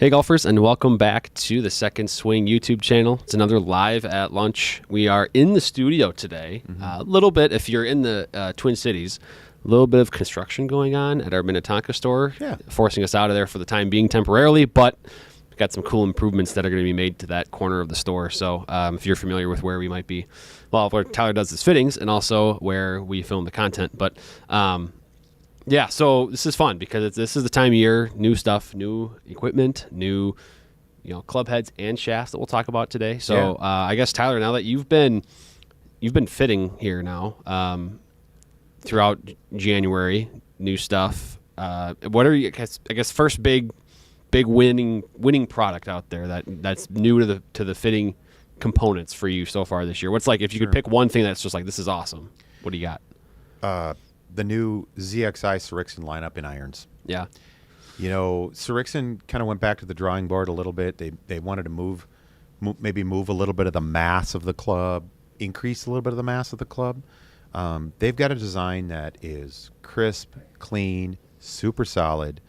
Hey golfers, and welcome back to the Second Swing YouTube channel. It's another live at lunch. We are in the studio today. A little bit, if you're in the Twin Cities, a little bit of construction going on at our Minnetonka store, forcing us out of there for the time being temporarily, but we've got some cool improvements that are going to be made to that corner of the store. So if you're familiar with where we might be, well, where Tyler does his fittings and also where we film the content, but yeah, so this is fun because this is the time of year, new stuff, new equipment, new club heads and shafts that we'll talk about today. So I guess Tyler, now that you've been fitting here now throughout January, new stuff. What are you? I guess first big winning product out there that's new to the fitting components for you so far this year. What's like if you could pick one thing that's just like this is awesome? What do you got? The new ZXI Srixon lineup in irons. Yeah. Srixon kind of went back to the drawing board a little bit. They wanted to maybe move a little bit of the mass of the club, increase a little bit of the mass of the club. They've got a design that is crisp, clean, super solid.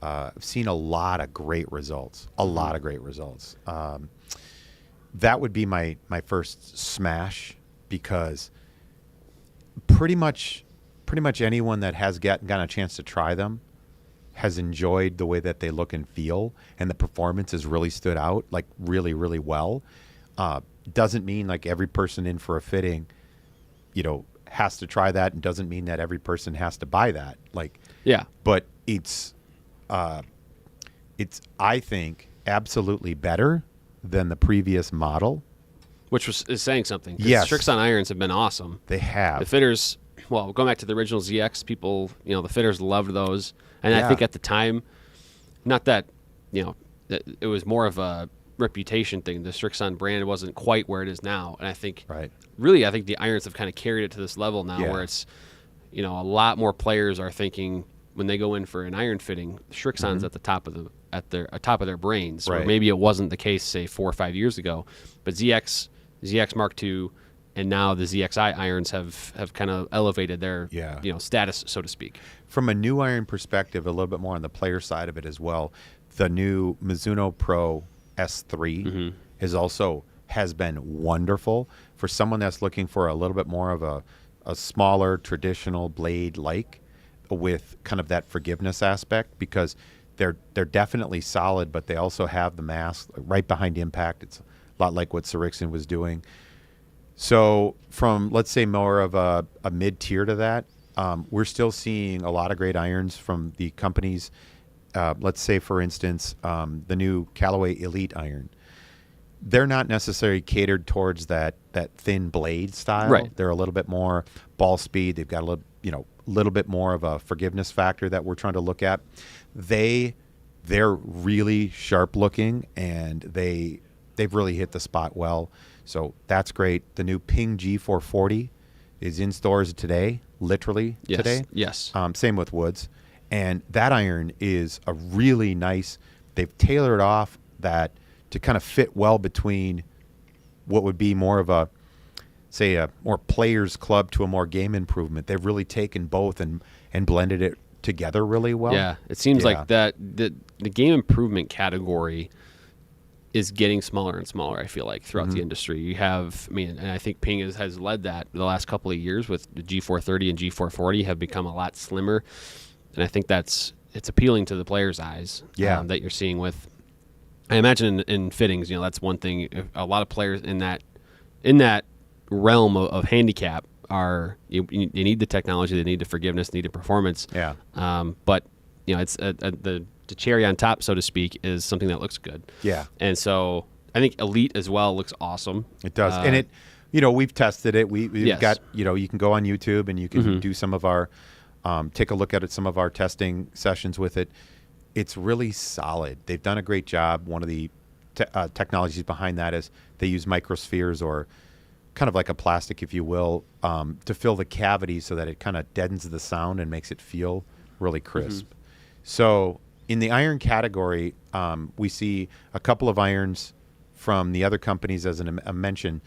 I've seen a lot of great results. That would be my first smash because pretty much anyone that has gotten a chance to try them has enjoyed the way that they look and feel, and the performance has really stood out, like really, really well. Doesn't mean like every person in for a fitting, has to try that, and doesn't mean that every person has to buy that. But it's I think absolutely better than the previous model, Which is saying something. Yes, Srixon irons have been awesome. They have. The fitters. Well, going back to the original ZX, people, the fitters loved those. And I think at the time, not that, that it was more of a reputation thing. The Srixon brand wasn't quite where it is now. And I think, really, I think the irons have kind of carried it to this level now where it's, a lot more players are thinking when they go in for an iron fitting, Srixon's at the top of top of their brains. Or maybe it wasn't the case, say, 4 or 5 years ago. But ZX Mark II, and now the ZXI irons have kind of elevated their status, so to speak. From a new iron perspective, a little bit more on the player side of it as well, the new Mizuno Pro S3 has been wonderful for someone that's looking for a little bit more of a smaller traditional blade with kind of that forgiveness aspect, because they're definitely solid, but they also have the mass right behind impact. It's a lot like what Srixon was doing. So from, let's say, more of a mid-tier to that, we're still seeing a lot of great irons from the companies. Let's say, for instance, the new Callaway Elite iron. They're not necessarily catered towards that thin blade style. Right. They're a little bit more ball speed. They've got a little bit more of a forgiveness factor that we're trying to look at. They're really sharp looking, and they've really hit the spot well. So that's great. The new Ping G440 is in stores today, literally today. Yes. Same with Woods. And that iron is a really nice, they've tailored off that to kind of fit well between what would be more of a, say, a more players club to a more game improvement. They've really taken both and blended it together really well. Yeah, it seems like that the game improvement category is getting smaller and smaller, I feel like, throughout the industry. You have, and I think Ping has led that the last couple of years with the G430 and G440 have become a lot slimmer. And I think it's appealing to the player's eyes that you're seeing with, I imagine in fittings, that's one thing. A lot of players in that realm of handicap are, you need the technology, they need the forgiveness, they need the performance. Yeah. But, it's the cherry on top, so to speak, is something that looks good. Yeah. And so I think Elite as well looks awesome. It does. And it, we've tested it. We've got, you can go on YouTube and you can do some of our, take a look at some of our testing sessions with it. It's really solid. They've done a great job. One of the technologies behind that is they use microspheres, or kind of like a plastic, if you will, to fill the cavity so that it kind of deadens the sound and makes it feel really crisp. So in the iron category, we see a couple of irons from the other companies, as I mentioned,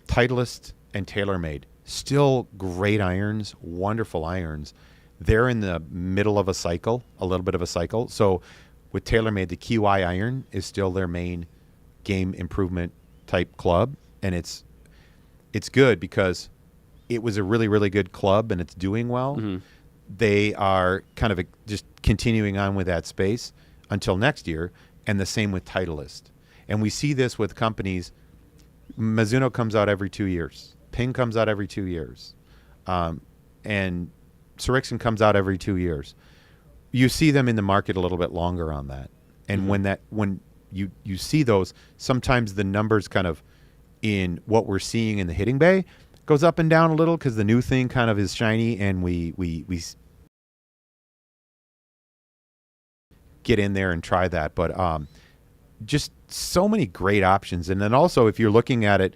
Titleist and TaylorMade. Still great irons, wonderful irons. They're in the middle of a cycle, a little bit of a cycle. So with TaylorMade, the QI iron is still their main game improvement type club, and it's good because it was a really, really good club and it's doing well. They are kind of just continuing on with that space until next year, and the same with Titleist. And we see this with companies. Mizuno comes out every 2 years. Ping comes out every 2 years. And Srixon comes out every 2 years. You see them in the market a little bit longer on that. And when you see those, sometimes the numbers kind of in what we're seeing in the hitting bay goes up and down a little because the new thing kind of is shiny, and we get in there and try that. But just so many great options. And then also, if you're looking at it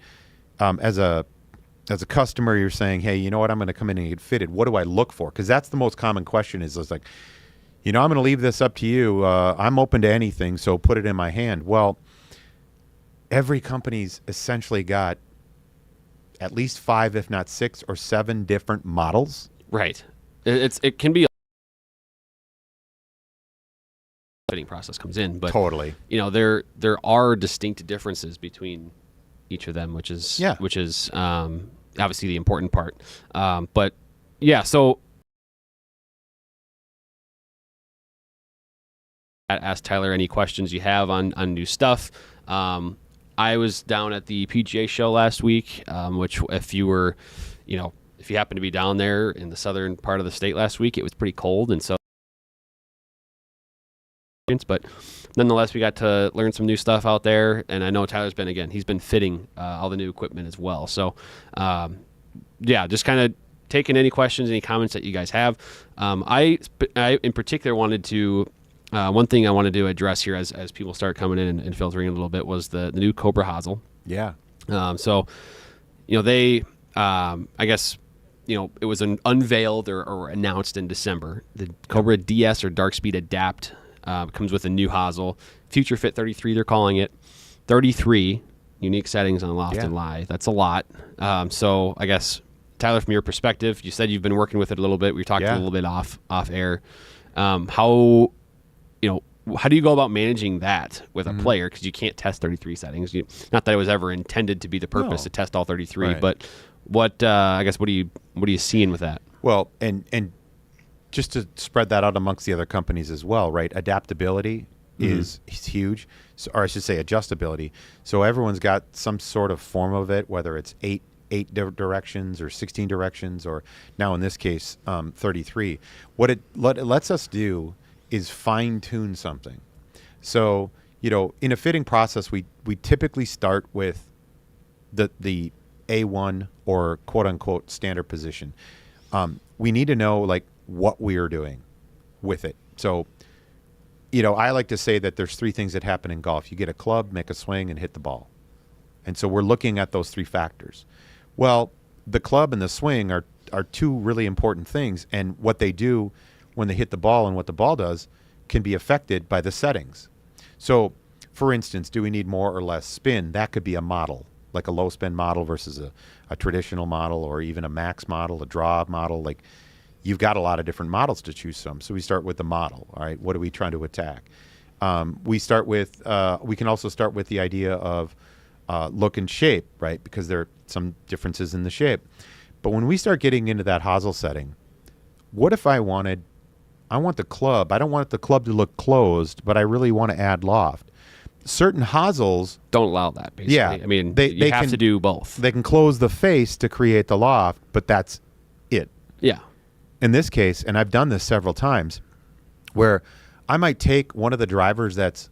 as a customer, you're saying, hey, you know what, I'm going to come in and get fitted. What do I look for? Because that's the most common question is like, I'm going to leave this up to you. I'm open to anything, so put it in my hand. Well, every company's essentially got at least 5, if not 6 or 7 different models. Right. It can be a fitting process comes in, but totally. There are distinct differences between each of them, which is obviously the important part. But yeah, so ask Tyler any questions you have on new stuff. I was down at the PGA show last week, which if you were, if you happen to be down there in the southern part of the state last week, it was pretty cold, and so. But nonetheless, we got to learn some new stuff out there, and I know Tyler's he's been fitting all the new equipment as well. So, just kind of taking any questions, any comments that you guys have. I in particular wanted to. One thing I wanted to address here as people start coming in and filtering a little bit was the new Cobra hosel. Yeah. So, they, I guess, it was unveiled or announced in December. The Cobra DS or Dark Speed Adapt comes with a new hosel. Future Fit 33, they're calling it. 33 unique settings on loft and lie. That's a lot. So I guess, Tyler, from your perspective, you said you've been working with it a little bit. We talked a little bit off air. How do you go about managing that with a player? Because you can't test 33 settings. Not that it was ever intended to be the purpose to test all 33, but what I guess what are you seeing with that? Well, and just to spread that out amongst the other companies as well, right? Adaptability is huge, or I should say adjustability. So everyone's got some sort of form of it, whether it's eight directions or 16 directions, or now in this case 33. What it lets us do is fine-tune something. So, in a fitting process, we typically start with the A1 or quote-unquote standard position. We need to know, like, what we are doing with it. So, I like to say that there's 3 things that happen in golf. You get a club, make a swing, and hit the ball. And so we're looking at those 3 factors. Well, the club and the swing are 2 really important things, and what they do when they hit the ball and what the ball does can be affected by the settings. So, for instance, do we need more or less spin? That could be a model, like a low spin model versus a traditional model, or even a max model, a draw model. Like, you've got a lot of different models to choose from. So we start with the model. All right, what are we trying to attack? We can also start with the idea of look and shape, right? Because there are some differences in the shape. But when we start getting into that hosel setting, what if I want the club. I don't want the club to look closed, but I really want to add loft. Certain hosels don't allow that, basically. Yeah. I mean, they have to do both. They can close the face to create the loft, but that's it. Yeah. In this case, and I've done this several times, where I might take one of the drivers that's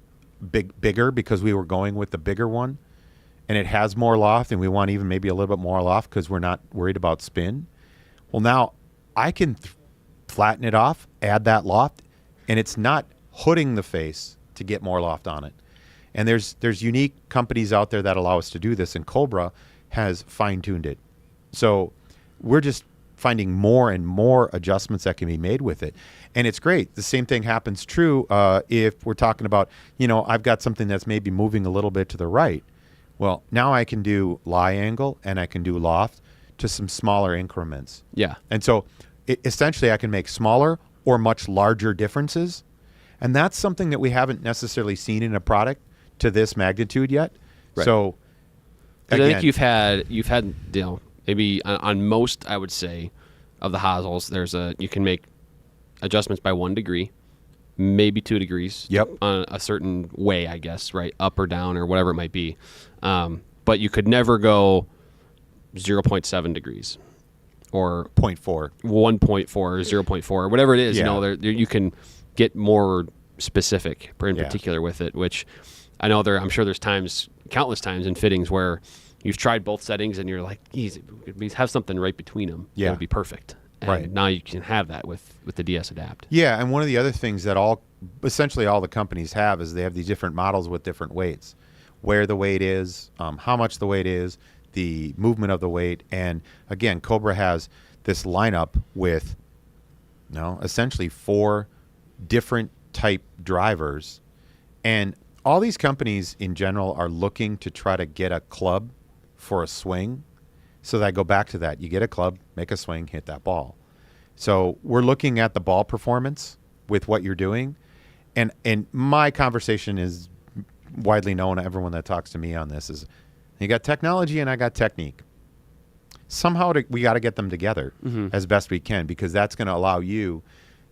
bigger because we were going with the bigger one, and it has more loft, and we want even maybe a little bit more loft because we're not worried about spin. Well, now I can flatten it off, add that loft, and it's not hooding the face to get more loft on it. And there's unique companies out there that allow us to do this, and Cobra has fine-tuned it. So we're just finding more and more adjustments that can be made with it. And it's great. The same thing happens true if we're talking about, I've got something that's maybe moving a little bit to the right. Well, now I can do lie angle and I can do loft to some smaller increments. Yeah. And so essentially I can make smaller or much larger differences. And that's something that we haven't necessarily seen in a product to this magnitude yet. Right. So, and I again, think you've had maybe on most, I would say, of the hosels, you can make adjustments by 1 degree, maybe 2 degrees. Yep. On a certain way, I guess, right, up or down or whatever it might be. But you could never go 0.7 degrees or 0.4, 1.4 or 0.4 or whatever it is. Yeah. You can get more specific in particular with it, which I know I'm sure there's countless times in fittings where you've tried both settings and you're like, easy, we have something right between them. Yeah. That would be perfect. And Right. now you can have that with the DS Adapt. Yeah, and one of the other things that essentially all the companies have is they have these different models with different weights, where the weight is, how much the weight is, the movement of the weight, and again, Cobra has this lineup with, essentially 4 different type drivers, and all these companies in general are looking to try to get a club for a swing. So that I go back to that. You get a club, make a swing, hit that ball. So we're looking at the ball performance with what you're doing. And my conversation is widely known. Everyone that talks to me on this is, you got technology and I got technique. Somehow we got to get them together as best we can, because that's going to allow you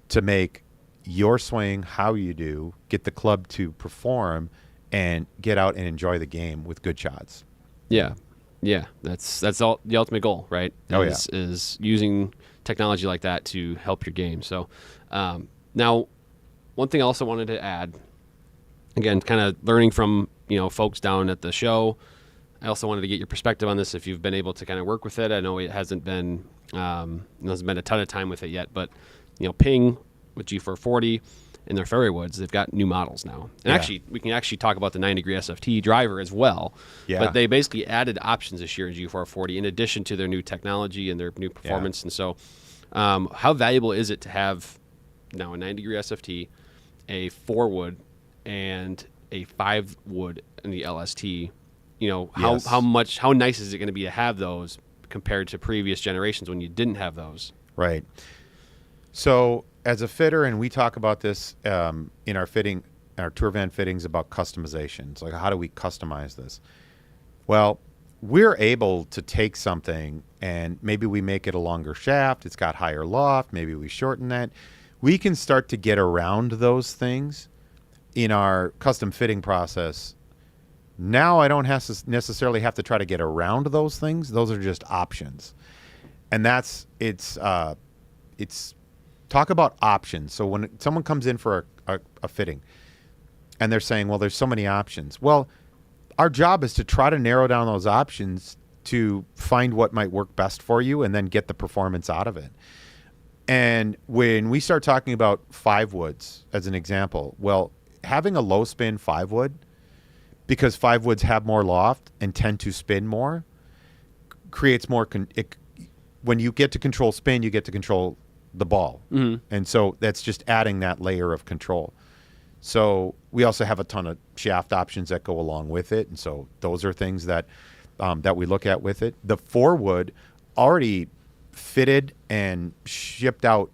to make your swing how you do, get the club to perform, and get out and enjoy the game with good shots. Yeah. Yeah, that's all the ultimate goal, right? Is using technology like that to help your game. So now, one thing I also wanted to add, again, kind of learning from folks down at the show. I also wanted to get your perspective on this if you've been able to kind of work with it. I know it hasn't been a ton of time with it yet, but Ping with G440 in their fairway woods, they've got new models now. And actually, we can actually talk about the 9-degree SFT driver as well. Yeah. But they basically added options this year in G440 in addition to their new technology and their new performance. And so how valuable is it to have now a 9-degree SFT, a 4-wood, and a 5-wood in the LST? How nice is it going to be to have those compared to previous generations when you didn't have those? Right. So as a fitter, and we talk about this in our tour van fittings about customizations, like how do we customize this? Well, we're able to take something and maybe we make it a longer shaft. It's got higher loft. Maybe we shorten that. We can start to get around those things in our custom fitting process. Now I don't necessarily have to try to get around those things. Those are just options. And it's talk about options. So when someone comes in for a fitting and they're saying, well, there's so many options. Well, our job is to try to narrow down those options to find what might work best for you and then get the performance out of it. And when we start talking about 5-woods as an example, well, having a low spin 5-wood, because 5-woods have more loft and tend to spin more, creates more. When you get to control spin, you get to control the ball. And so that's just adding that layer of control. So we also have a ton of shaft options that go along with it. And so those are things that we look at with it. The 4-wood already fitted and shipped out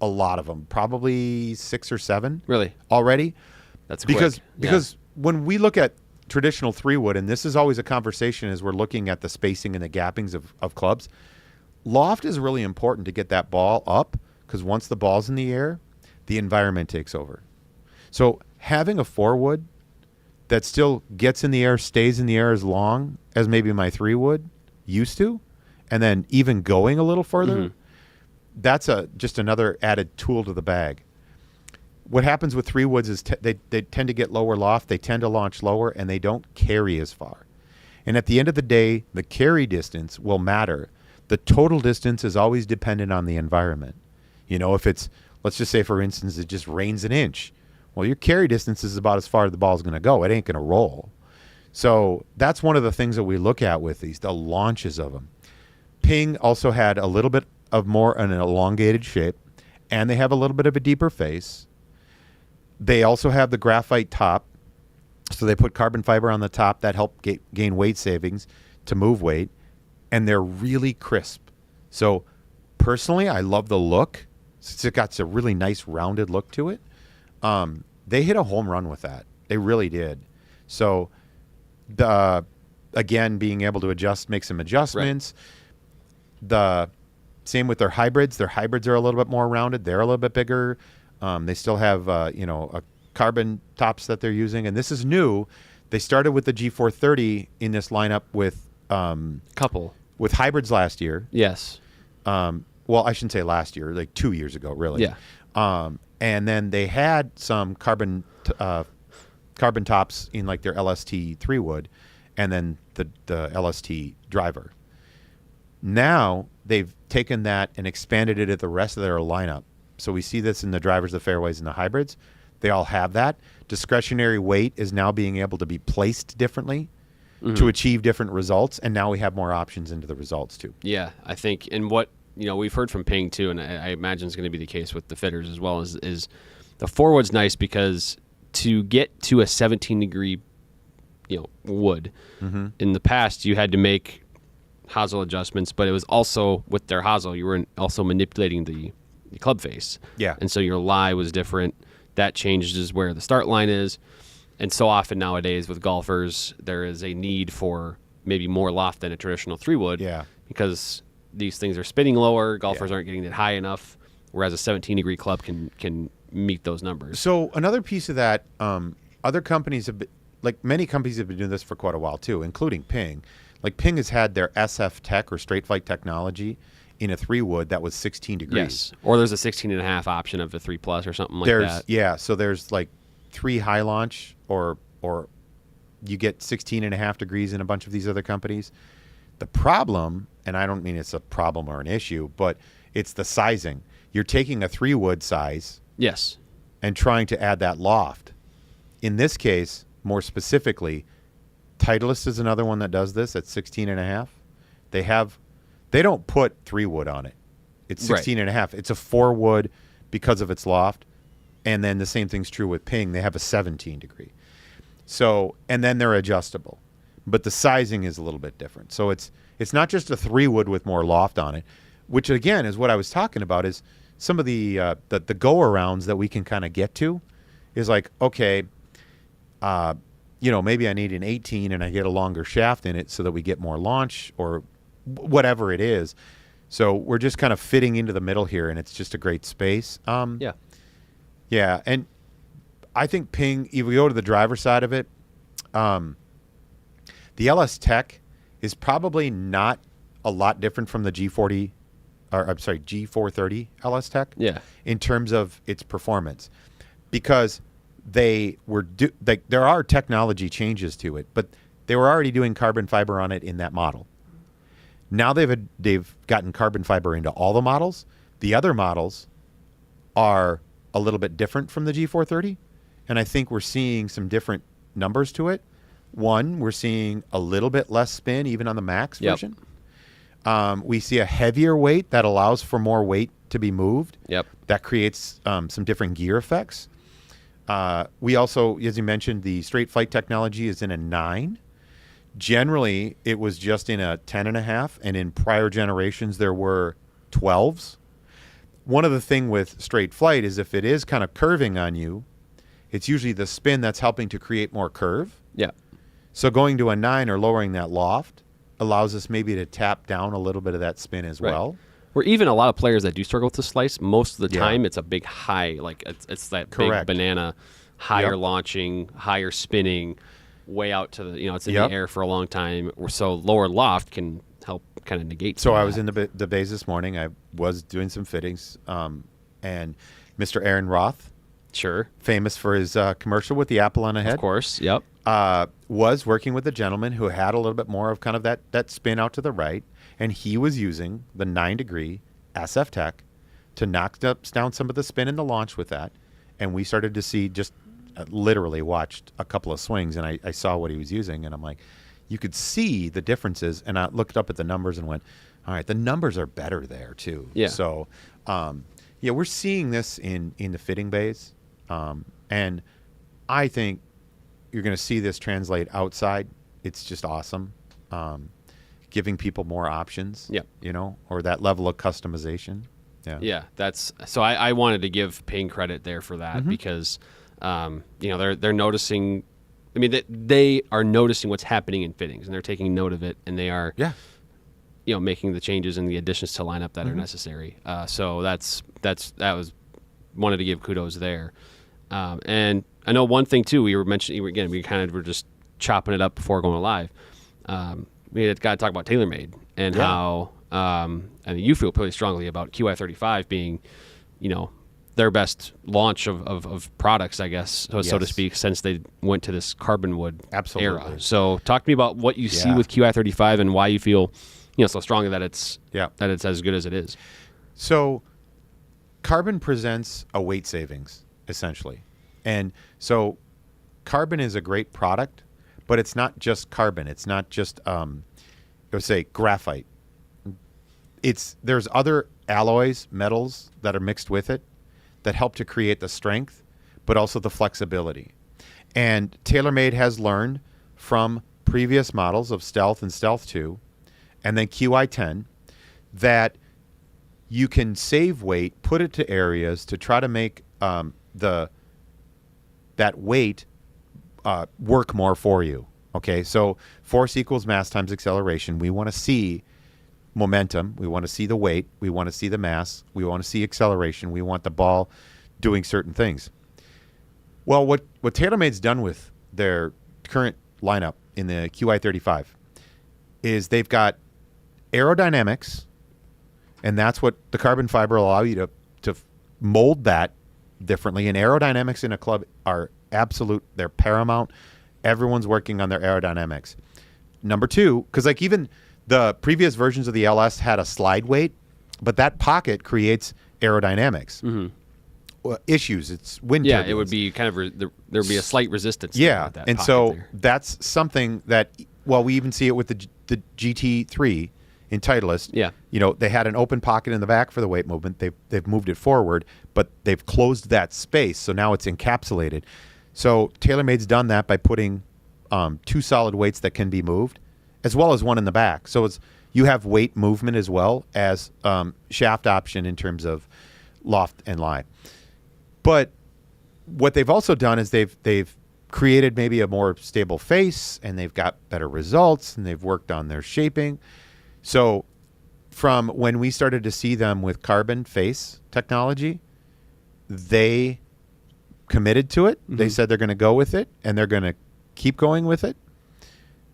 a lot of them, probably 6 or 7 Really? already. That's because quick. when we look at traditional 3-wood, and this is always a conversation as we're looking at the spacing and the gappings of clubs, loft is really important to get that ball up, because once the ball's in the air, the environment takes over. So having a 4-wood that still gets in the air, stays in the air as long as maybe my 3-wood used to, and then even going a little further, that's just another added tool to the bag. What happens with 3-woods is they tend to get lower loft, they tend to launch lower, and they don't carry as far. And at the end of the day, the carry distance will matter. The total distance is always dependent on the environment. If it's, let's just say, for instance, it just rains an inch. Well, your carry distance is about as far as the ball's going to go. It ain't going to roll. So that's one of the things that we look at with the launches of them. Ping also had a little bit of more an elongated shape, and they have a little bit of a deeper face. They also have the graphite top, so they put carbon fiber on the top that help gain weight savings to move weight, and they're really crisp. So personally, I love the look. It's got a really nice rounded look to it. they hit a home run with that. They really did. So again, being able to make some adjustments. Right. The same with their hybrids. Their hybrids are a little bit more rounded. They're a little bit bigger. They still have a carbon tops that they're using, and this is new. They started with the G430 in this lineup with with hybrids last year. Yes. Well, I shouldn't say last year, like 2 years ago, really. Yeah. And then they had some carbon tops in like their LST 3-wood, and then the LST driver. Now they've taken that and expanded it at the rest of their lineup. So we see this in the drivers, the fairways, and the hybrids. They all have that. Discretionary weight is now being able to be placed differently to achieve different results, and now we have more options into the results too. Yeah, I think, and what we've heard from Ping too, and I imagine it's going to be the case with the fitters as well, is the 4-wood's nice because to get to a 17-degree wood, in the past you had to make hosel adjustments, but it was also with their hosel you were also manipulating the club face. Yeah. And so your lie was different. That changes where the start line is. And so often nowadays with golfers, there is a need for maybe more loft than a traditional 3-wood. Yeah. Because these things are spinning lower. Golfers aren't getting it high enough, whereas a 17-degree club can meet those numbers. So another piece of that, other companies have been, many companies have been doing this for quite a while too, including Ping. Like Ping has had their SF Tech or straight flight technology in a 3-wood that was 16 degrees. Yes. Or there's a 16.5 option of the 3+ or something like that. Yeah, so there's like 3 high launch or you get 16.5 degrees in a bunch of these other companies. The problem, and I don't mean it's a problem or an issue, but it's the sizing. You're taking a 3-wood size yes, and trying to add that loft. In this case, more specifically, Titleist is another one that does this at 16.5. They don't put 3-wood on it. It's 16.5. It's a 4-wood because of its loft. And then the same thing's true with Ping. They have a 17 degree. So, and then they're adjustable. But the sizing is a little bit different. So it's not just a 3-wood with more loft on it, which again is what I was talking about, is some of the go-arounds that we can kind of get to is like, okay, maybe I need an 18 and I get a longer shaft in it so that we get more launch or whatever it is. So we're just kind of fitting into the middle here, and it's just a great space. Yeah, and I think Ping, if we go to the driver side of it, the LS Tech is probably not a lot different from the G430 LS Tech. Yeah. In terms of its performance, because there are technology changes to it, but they were already doing carbon fiber on it in that model. Now they've gotten carbon fiber into all the models. The other models are a little bit different from the G430, and I think we're seeing some different numbers to it. One, we're seeing a little bit less spin even on the max version. We see a heavier weight that allows for more weight to be moved. Yep. That creates some different gear effects. We also, as you mentioned, the straight flight technology is in a 9. Generally, it was just in a 10.5, and in prior generations there were 12s. One of the thing with straight flight is if it is kind of curving on you, it's usually the spin that's helping to create more curve. Yeah. So going to a 9 or lowering that loft allows us maybe to tap down a little bit of that spin as well. Or even a lot of players that do struggle with the slice, most of the time it's a big high, like it's that big banana, higher launching, higher spinning, way out to the, it's in the air for a long time. So lower loft can help kind of negate. So I was in the bays this morning. I was doing some fittings, and Mr. Aaron Roth, famous for his commercial with the apple on a head, of course, was working with a gentleman who had a little bit more of kind of that spin out to the right, and he was using the 9-degree SF Tech to knock down some of the spin in the launch with that, and we started to see just literally watched a couple of swings, and I saw what he was using, and I'm like, you could see the differences, and I looked up at the numbers and went, all right, the numbers are better there too. Yeah. So, we're seeing this in the fitting bays, and I think you're going to see this translate outside. It's just awesome, giving people more options. Or that level of customization. Yeah. That's so. I wanted to give Ping credit there for that because They're noticing. I mean, they are noticing what's happening in fittings, and they're taking note of it, and they are, making the changes and the additions to lineup that are necessary. So that was wanted to give kudos there. And I know one thing too. We were mentioning again. We kind of were just chopping it up before going live. We had got to talk about TaylorMade and how you feel pretty strongly about QI35 being, their best launch of products, I guess, so to speak, since they went to this carbon wood era. So talk to me about what you see with QI35 and why you feel, so strongly that it's as good as it is. So carbon presents a weight savings, essentially. And so carbon is a great product, but it's not just carbon. It's not just, let's say, graphite. There's other alloys, metals that are mixed with it that help to create the strength, but also the flexibility. And TaylorMade has learned from previous models of Stealth and Stealth 2, and then QI10, that you can save weight, put it to areas to try to make that weight work more for you. Okay, so force equals mass times acceleration. We want to see momentum. We want to see the weight. We want to see the mass. We want to see acceleration. We want the ball doing certain things. Well, what TaylorMade's done with their current lineup in the QI35 is they've got aerodynamics, and that's what the carbon fiber will allow you to mold that differently. And aerodynamics in a club are absolute. They're paramount. Everyone's working on their aerodynamics. Number two, because like even the previous versions of the LS had a slide weight, but that pocket creates aerodynamics issues. It's wind turbulence. It would be kind of there would be a slight resistance. Yeah, with that and pocket so there. that's something that we even see it with the GT3 in Titleist. Yeah, they had an open pocket in the back for the weight movement. They've moved it forward, but they've closed that space, so now it's encapsulated. So TaylorMade's done that by putting two solid weights that can be moved, as well as one in the back. So you have weight movement as well as shaft option in terms of loft and lie. But what they've also done is they've created maybe a more stable face, and they've got better results, and they've worked on their shaping. So from when we started to see them with carbon face technology, they committed to it. They said they're going to go with it, and they're going to keep going with it.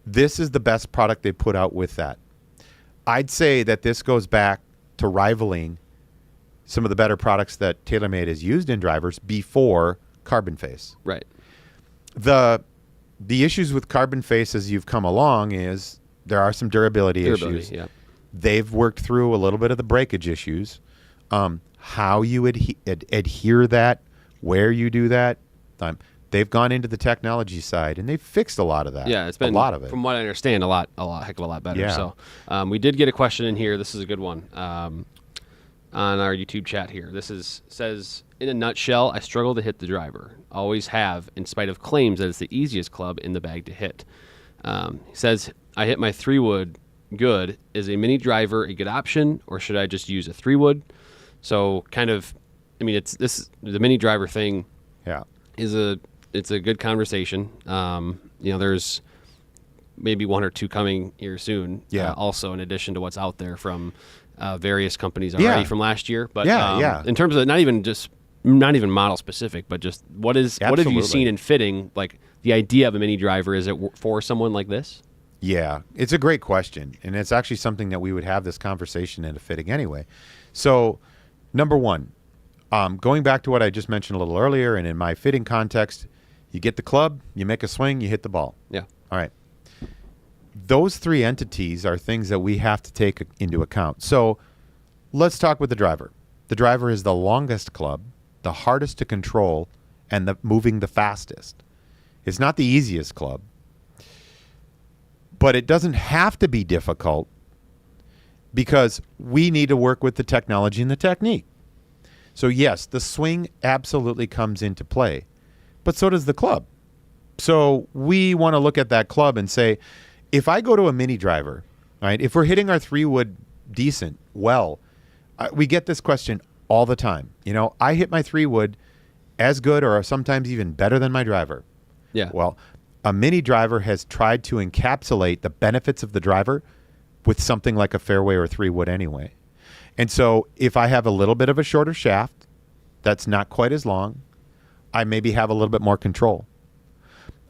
This is the best product they put out with that. I'd say that this goes back to rivaling some of the better products that TaylorMade has used in drivers before carbon face. Right. The issues with carbon face as you've come along is there are some durability issues. Yeah. They've worked through a little bit of the breakage issues. How you adhere that, where you do that. They've gone into the technology side, and they've fixed a lot of that. Yeah, it's been, a lot of it. From what I understand, heck of a lot better. Yeah. So we did get a question in here. This is a good one on our YouTube chat here. Says, in a nutshell, I struggle to hit the driver. Always have, in spite of claims that it's the easiest club in the bag to hit. He says, I hit my 3-wood good. Is a mini driver a good option, or should I just use a 3-wood? So kind of, the mini driver thing. Yeah. It's a good conversation. There's maybe one or two coming here soon. Yeah. Also, in addition to what's out there from various companies already from last year. But in terms of not even model specific, but just what have you seen in fitting? Like the idea of a mini driver, is it for someone like this? Yeah, it's a great question, and it's actually something that we would have this conversation into fitting anyway. So, number one, going back to what I just mentioned a little earlier, and in my fitting context, you get the club, you make a swing, you hit the ball. Yeah. All right. Those three entities are things that we have to take into account. So let's talk with the driver. The driver is the longest club, the hardest to control, and moving the fastest. It's not the easiest club, but it doesn't have to be difficult because we need to work with the technology and the technique. So yes, the swing absolutely comes into play, but so does the club. So we want to look at that club and say, if I go to a mini driver, right, if we're hitting our 3-wood decent, we get this question all the time. I hit my 3-wood as good or sometimes even better than my driver. Yeah. Well, a mini driver has tried to encapsulate the benefits of the driver with something like a fairway or 3-wood anyway. And so if I have a little bit of a shorter shaft that's not quite as long, I maybe have a little bit more control.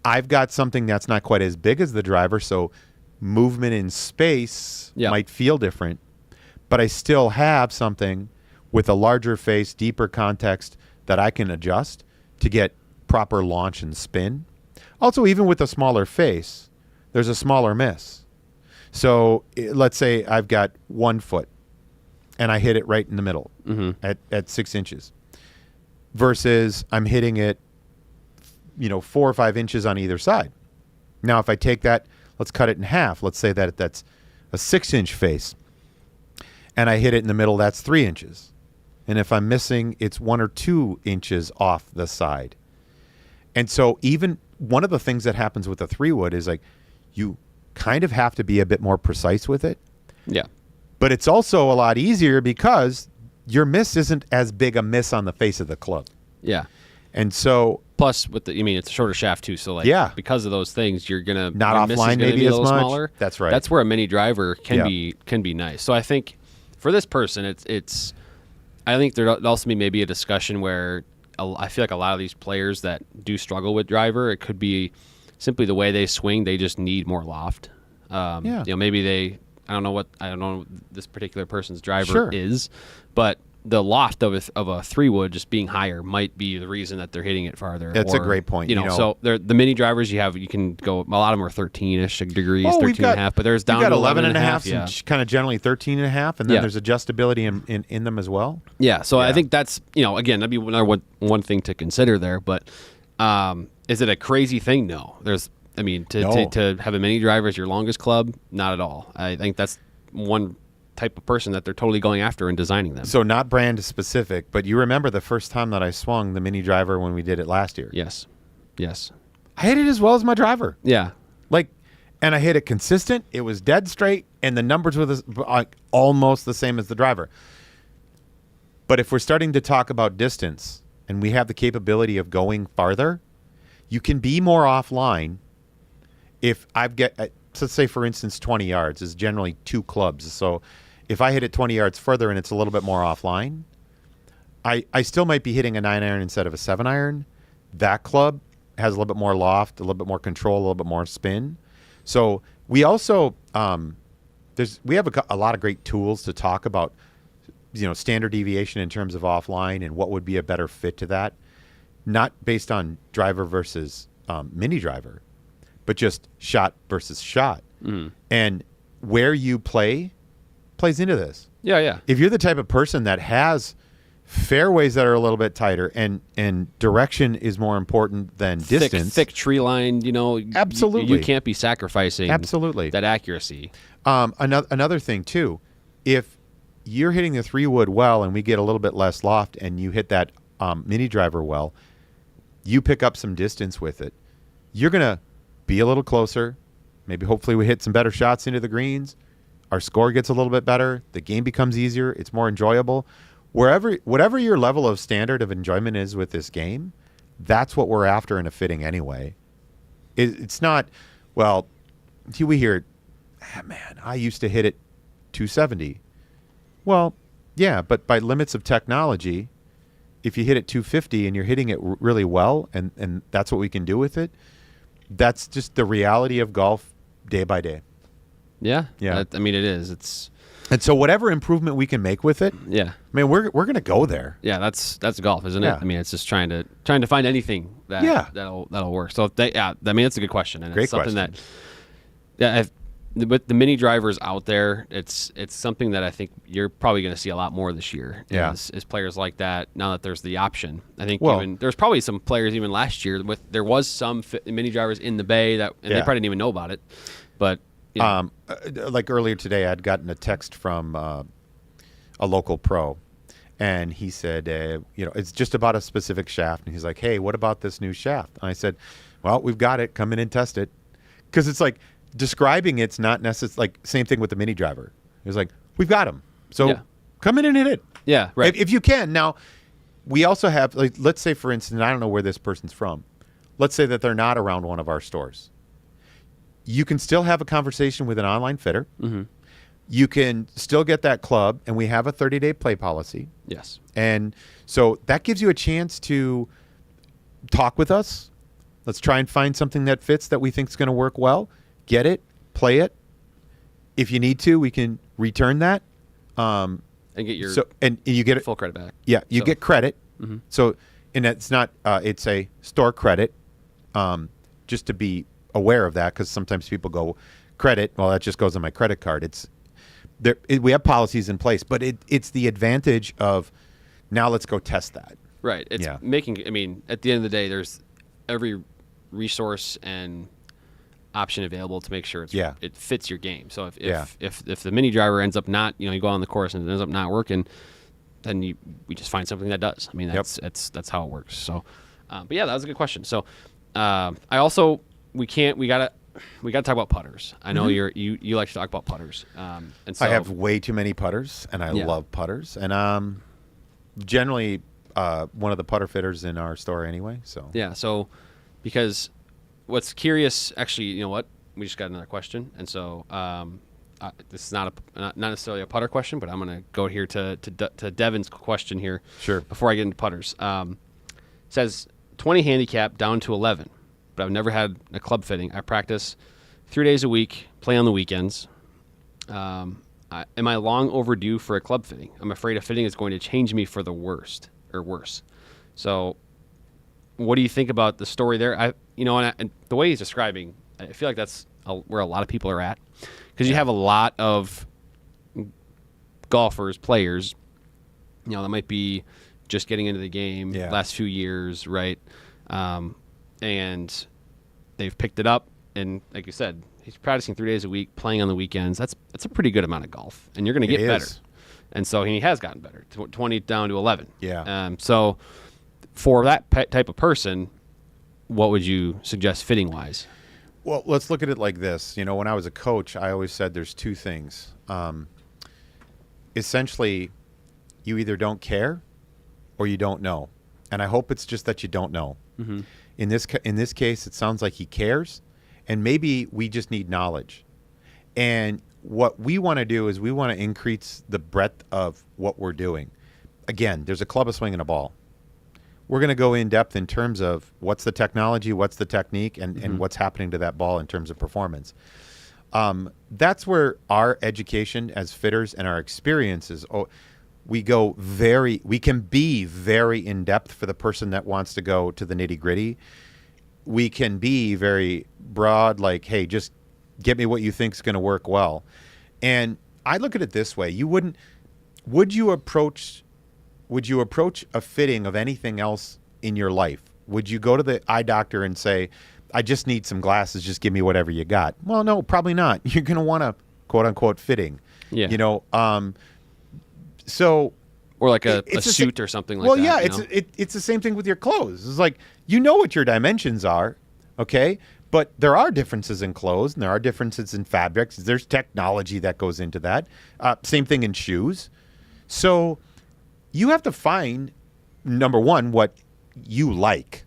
I've got something that's not quite as big as the driver, so movement in space might feel different, but I still have something with a larger face, deeper context that I can adjust to get proper launch and spin. Also, even with a smaller face, there's a smaller miss. So let's say I've got 1 foot and I hit it right in the middle at 6 inches versus I'm hitting it 4 or 5 inches on either side. Now, if I take that, let's cut it in half. Let's say that that's a 6-inch face and I hit it in the middle, that's 3 inches. And if I'm missing, it's 1 or 2 inches off the side. And so even one of the things that happens with a 3-wood is like you kind of have to be a bit more precise with it. Yeah. But it's also a lot easier because your miss isn't as big a miss on the face of the club. Yeah. And so plus it's a shorter shaft too, so because of those things you're going to not offline maybe as much. Smaller. That's right. That's where a mini driver can be nice. So I think for this person it's I think there'd also be maybe a discussion where I feel like a lot of these players that do struggle with driver, it could be simply the way they swing. They just need more loft. Maybe I don't know what this particular person's driver is, but the loft of a 3-wood just being higher might be the reason that they're hitting it farther. That's a great point. So the mini drivers you can go. A lot of them are 13-ish degrees, 13 and a half, but there's down to 11 and a half, and kind of generally 13 and a half, and then there's adjustability in them as well. Yeah, so I think that's again that'd be another one thing to consider there. But is it a crazy thing? No. To have a mini driver as your longest club, not at all. I think that's one type of person that they're totally going after and designing them. So not brand specific, but you remember the first time that I swung the mini driver when we did it last year? Yes. I hit it as well as my driver. Yeah. And I hit it consistent. It was dead straight, and the numbers were almost the same as the driver. But if we're starting to talk about distance and we have the capability of going farther, you can be more offline. If let's say, for instance, 20 yards is generally 2 clubs. So if I hit it 20 yards further and it's a little bit more offline, I still might be hitting a 9-iron instead of a 7-iron. That club has a little bit more loft, a little bit more control, a little bit more spin. So we also we have a lot of great tools to talk about, standard deviation in terms of offline and what would be a better fit to that, not based on driver versus mini driver, but just shot versus shot. And where you plays into this. Yeah. If you're the type of person that has fairways that are a little bit tighter and direction is more important than distance. Thick tree line, absolutely. You can't be sacrificing that accuracy. Another thing too, if you're hitting the 3-wood well and we get a little bit less loft and you hit that mini driver well, you pick up some distance with it. You're going to be a little closer. Maybe hopefully we hit some better shots into the greens. Our score gets a little bit better. The game becomes easier. It's more enjoyable. Whatever your level of standard of enjoyment is with this game, that's what we're after in a fitting anyway. It's not, we hear, man, I used to hit it 270. Well, yeah, but by limits of technology, if you hit it 250 and you're hitting it really well and that's what we can do with it, that's just the reality of golf day by day. Yeah. It is. And so whatever improvement we can make with it, we're going to go there. Yeah, that's golf, isn't it? It's just trying to find anything that'll work. So it's a good question, and it's something that with the mini drivers out there, it's something that I think you're probably going to see a lot more this year. Is players like that now that there's the option. I think there's probably some players even last year there was some mini drivers in the bay they probably didn't even know about it, but. Like earlier today, I'd gotten a text from a local pro, and he said, it's just about a specific shaft. And he's like, hey, what about this new shaft? And I said, well, we've got it. Come in and test it. Because it's like describing it's not necessarily same thing with the mini driver. It was like, we've got them. So come in and hit it. Yeah, right. If you can. Now, we also have, like, let's say, for instance, I don't know where this person's from. Let's say that they're not around one of our stores. You can still have a conversation with an online fitter. Mm-hmm. You can still get that club, and we have a 30-day play policy. Yes. And so that gives you a chance to talk with us. Let's try and find something that fits that we think is going to work well. Get it, play it. If you need to, we can return that. And get your and you get it full credit back. Yeah, you get credit. Mm-hmm. So, and it's not, it's a store credit, just to be aware of that, because sometimes people go, credit, well, that just goes on my credit card. We have policies in place, but it's the advantage of, now let's go test that. Right. It's making, I mean, at the end of the day, there's every resource and option available to make sure it fits your game. So if the mini driver ends up not, you go on the course and it ends up not working, then we just find something that does. I mean, that's how it works. So, but yeah, that was a good question. So, we gotta talk about putters. I know you like to talk about putters. And so I have way too many putters, and I love putters, and generally one of the putter fitters in our store anyway. So yeah, so because what's curious, actually, you know what? We just got another question, and so this is not necessarily a putter question, but I'm going to go here to Devin's question here. Sure. Before I get into putters, says 20 handicap down to 11, but I've never had a club fitting. I practice 3 days a week, play on the weekends. Am I long overdue for a club fitting? I'm afraid a fitting is going to change me for the worse. So, what do you think about the story there? And the way he's describing, I feel like that's where a lot of people are at, because you have a lot of golfers, players, that might be just getting into the game last few years, right? And they've picked it up, and like you said, he's practicing 3 days a week, playing on the weekends. That's a pretty good amount of golf, and you're going to get better. And so he has gotten better, 20 down to 11. Yeah. So for that type of person, what would you suggest fitting wise? Well, let's look at it like this. When I was a coach, I always said there's two things. Essentially, you either don't care or you don't know. And I hope it's just that you don't know. Mm-hmm. In this case, it sounds like he cares, and maybe we just need knowledge. And what we want to do is we want to increase the breadth of what we're doing. Again, there's a club, a swing, and a ball. We're going to go in depth in terms of what's the technology, what's the technique, and what's happening to that ball in terms of performance. That's where our education as fitters and our experiences, we can be very in depth for the person that wants to go to the nitty gritty. We can be very broad, like, hey, just get me what you think is going to work well. And I look at it this way: would you approach a fitting of anything else in your life? Would you go to the eye doctor and say, I just need some glasses, just give me whatever you got? Well, no, probably not. You're going to want a quote unquote fitting. Yeah. So, or like a suit or something like that. Well, yeah, it's the same thing with your clothes. It's like, what your dimensions are, okay? But there are differences in clothes, and there are differences in fabrics. There's technology that goes into that. Same thing in shoes. So you have to find, number one, what you like.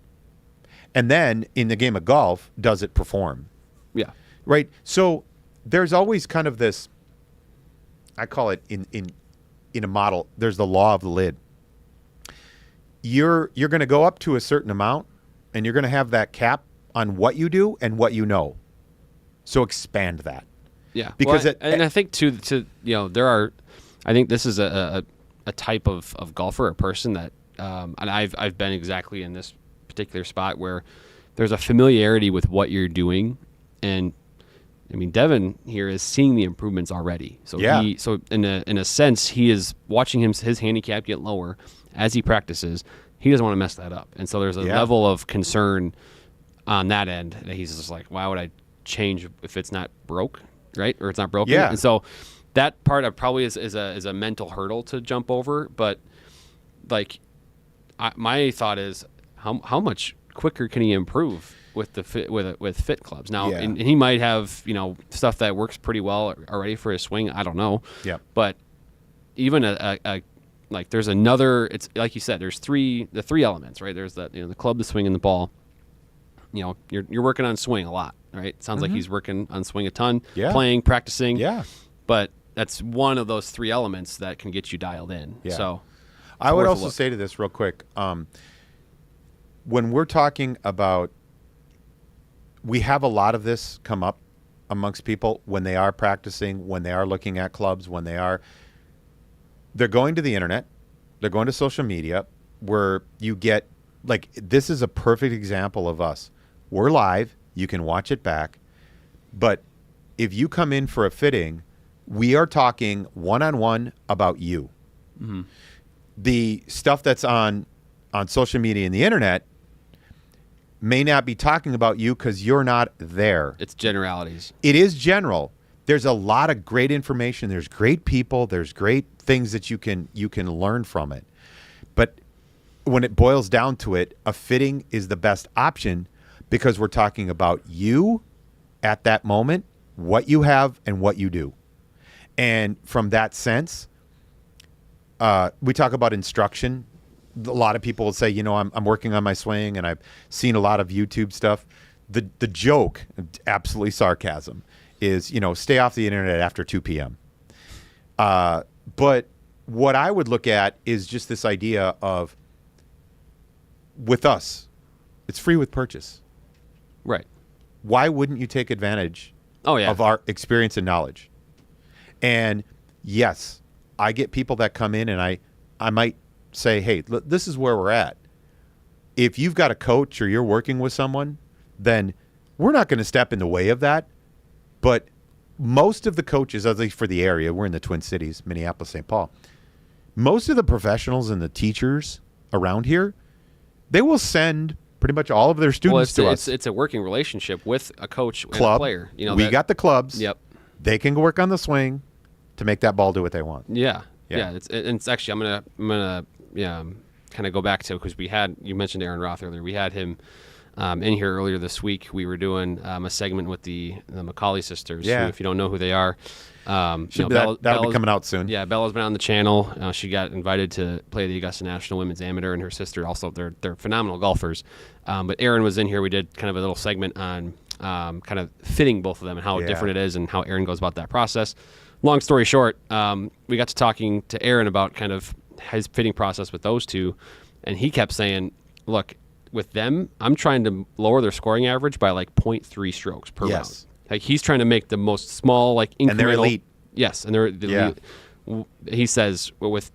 And then in the game of golf, does it perform? Yeah. Right? So there's always kind of this, I call it in a model, there's the law of the lid. You're going to go up to a certain amount, and you're going to have that cap on what you do and what you know. So expand that. Yeah. Because I think there are, I think this is a type of golfer or person that, and I've been exactly in this particular spot where there's a familiarity with what you're doing, and I mean, Devin here is seeing the improvements already. So so in a sense, he is watching his handicap get lower as he practices. He doesn't want to mess that up, and so there's a level of concern on that end that he's just like, why would I change if it's not broke, right? Or it's not broken. Yeah. And so that part of probably is a mental hurdle to jump over. But like, my thought is, how much quicker can he improve with the fit clubs now? Yeah. And he might have stuff that works pretty well already for his swing. I don't know. Yeah. But even a like there's another. It's like you said. There's the three elements, right? There's the the club, the swing, and the ball. You're working on swing a lot, right? Sounds like he's working on swing a ton, playing, practicing. Yeah. But that's one of those three elements that can get you dialed in. Yeah. So I would also say to this real quick, when we're talking about, we have a lot of this come up amongst people when they are practicing, when they are looking at clubs, they're going to the internet, they're going to social media, where you get, like, this is a perfect example of us. We're live, you can watch it back, but if you come in for a fitting, we are talking one-on-one about you. Mm-hmm. The stuff that's on social media and the internet may not be talking about you because you're not there. It's generalities. It is general. There's a lot of great information. There's great people. There's great things that you can learn from it. But when it boils down to it, a fitting is the best option because we're talking about you at that moment, what you have and what you do. And from that sense, we talk about instruction. A lot of people will say, I'm working on my swing, and I've seen a lot of YouTube stuff. The joke, absolutely sarcasm, is, stay off the internet after 2 p.m. But what I would look at is just this idea of, with us, it's free with purchase. Right. Why wouldn't you take advantage of our experience and knowledge? And yes, I get people that come in, and I might say, hey, look, this is where we're at. If you've got a coach or you're working with someone, then we're not going to step in the way of that. But most of the coaches, at least for the area, we're in the Twin Cities, Minneapolis, St. Paul, most of the professionals and the teachers around here, they will send pretty much all of their students to us. It's a working relationship with a coach and club, a player. We got the clubs. Yep. They can work on the swing to make that ball do what they want. Yeah. It's actually, I'm gonna kind of go back to, because you mentioned Aaron Roth earlier. We had him in here earlier this week. We were doing a segment with the McCauley sisters. Yeah. Who, if you don't know who they are, that'll be coming out soon. Yeah, Bella's been on the channel. She got invited to play the Augusta National Women's Amateur, and her sister also. They're phenomenal golfers. But Aaron was in here. We did kind of a little segment on kind of fitting both of them and how different it is and how Aaron goes about that process. Long story short, we got to talking to Aaron about kind of his fitting process with those two, and he kept saying, look, with them, I'm trying to lower their scoring average by like 0.3 strokes per round. Like, he's trying to make the most small, like, incremental. And they're elite. Yes, and they're elite. He says, with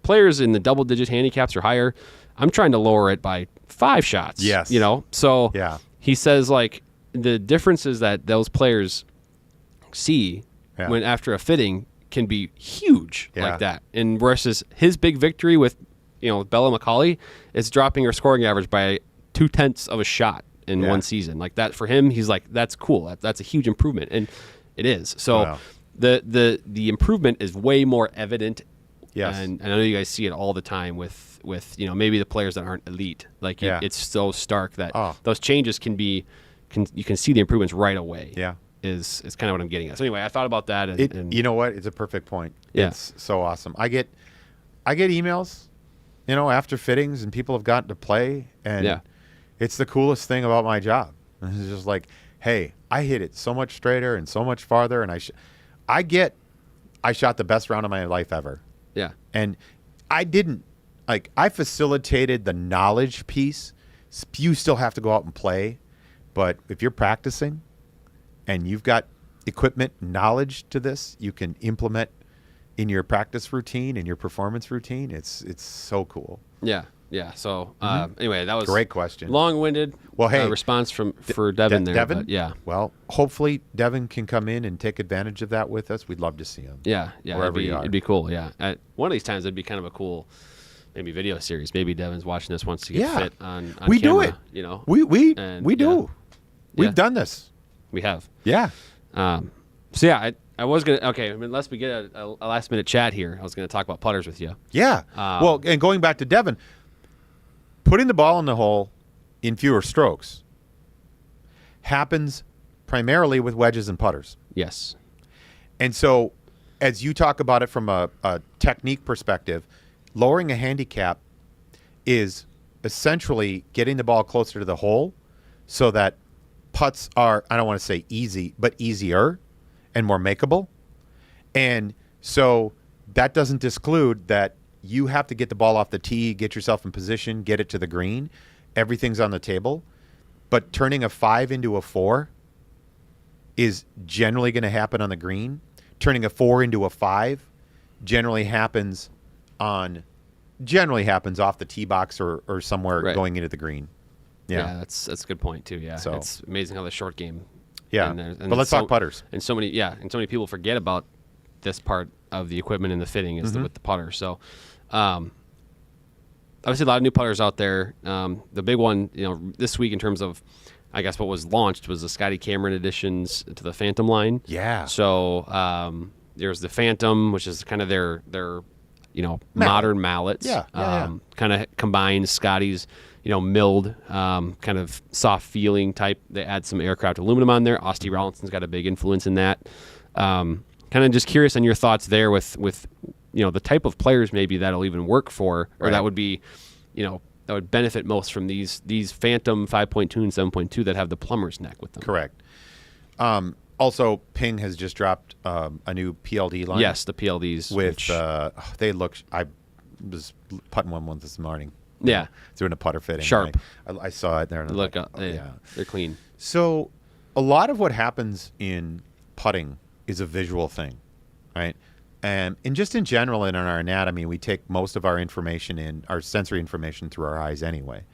players in the double-digit handicaps or higher, I'm trying to lower it by 5 shots. Yes. So he says, like, the differences that those players see when after a fitting can be huge like that. And versus his big victory with, Bella McCauley, is dropping her scoring average by 0.2 of a shot in one season. Like that, for him, he's like, that's cool. That's a huge improvement. And it is. So the improvement is way more evident. Yes. And I know you guys see it all the time with maybe the players that aren't elite. Like it's so stark that those changes you can see the improvements right away. Yeah. Is kind of what I'm getting at. So anyway, I thought about that. And you know what? It's a perfect point. Yeah. It's so awesome. I get emails, after fittings, and people have gotten to play, and it's the coolest thing about my job. And it's just like, hey, I hit it so much straighter and so much farther, and I shot the best round of my life ever. Yeah. And I facilitated the knowledge piece. You still have to go out and play, but if you're practicing and you've got equipment knowledge to this, you can implement in your practice routine and your performance routine. It's so cool. Yeah. So anyway, that was great question. Long-winded. Well, hey, response for Devin there. Devin, but yeah. Well, hopefully Devin can come in and take advantage of that with us. We'd love to see him. Yeah. Wherever you are. It'd be cool. Yeah. At one of these times, it'd be kind of a cool, maybe video series. Maybe Devin's watching this wants to get fit on we camera, do it. We do. We've done this. We have. Yeah. So yeah, I was gonna. Okay, unless we get a last minute chat here, I was gonna talk about putters with you. Yeah. Well, and going back to Devin, putting the ball in the hole in fewer strokes happens primarily with wedges and putters. Yes. And so, as you talk about it from a technique perspective, lowering a handicap is essentially getting the ball closer to the hole so that putts are, I don't want to say easy, but easier and more makeable. And so that doesn't exclude that you have to get the ball off the tee, get yourself in position, get it to the green. Everything's on the table. But turning a 5 into a 4 is generally going to happen on the green. Turning a 4 into a 5 generally happens off the tee box or somewhere going into the green. Yeah, that's a good point too. Yeah, so it's amazing how the short game. Yeah, and but let's talk putters. And so many people forget about this part of the equipment and the fitting is with the putter. So, obviously, a lot of new putters out there. The big one, this week in terms of, I guess, what was launched was the Scotty Cameron additions to the Phantom line. Yeah. So there's the Phantom, which is kind of their modern mallets. Yeah. Kind of combines Scotty's milled, kind of soft feeling type. They add some aircraft aluminum on there. Austin Rollinson's got a big influence in that. Kind of just curious on your thoughts there with the type of players maybe that'll even work for, or that would be, that would benefit most from these Phantom 5.2 and 7.2 that have the plumber's neck with them. Correct. Also, Ping has just dropped a new PLD line. Yes, the PLDs. With they look. I was putting one this morning. Yeah, doing a putter fitting. Sharp. I saw it there. And look, they're clean. So, a lot of what happens in putting is a visual thing, right? And just in general, in our anatomy, we take most of our information our sensory information through our eyes anyway.